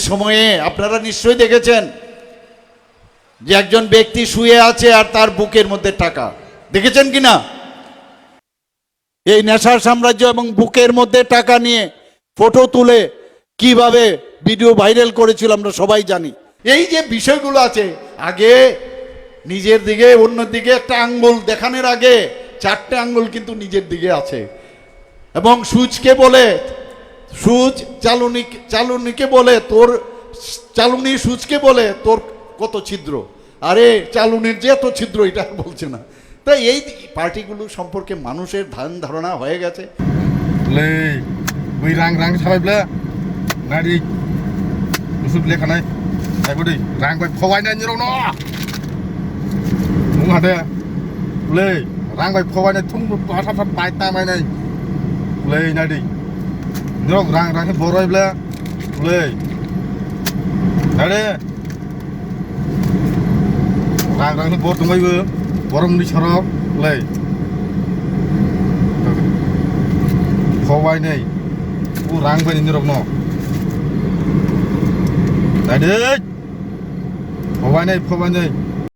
সময়ে আপনারা নিশ্চয়ই দেখেছেন যে একজন ব্যক্তি শুয়ে আছে আর তার বুকের মধ্যে টাকা, দেখেছেন কি না? এই নেশার সাম্রাজ্য এবং বুকের মধ্যে টাকা নিয়ে ফটো তুলে কিভাবে ভিডিও ভাইরাল করেছিল আমরা সবাই জানি। এই যে বিষয়গুলো আছে, আগে নিজের দিকে অন্য দিকে একটা আঙ্গুল দেখানোর আগে 4টে আঙ্গুল কিন্তু নিজের দিকে আছে। এবং সুচকে বলে, সুচ চালুনিকে বলে তোর চালুনি, সুচকে বলে তোর কত ছিদ্র, আরে চালুনির যে এত ছিদ্র এটা বলছে না। তাই এই পার্টিগুলো সম্পর্কে মানুষের ধারণা হয়ে গেছে। রাং রাং সাবাইब्ला নারী মুসুব লেখানাই তাইবদি রাং বাই ফवायनाय निराव न मुं हादे ले रां बाय फवायनाय थुम पाथाफ पाय तामायनाय ले नादी निराव रां रां बरायब्ला ले नादे रां रां बर दंबायबो गरमनि सराव ले फवायनाय रां बाय निराव न नादे फवायनाय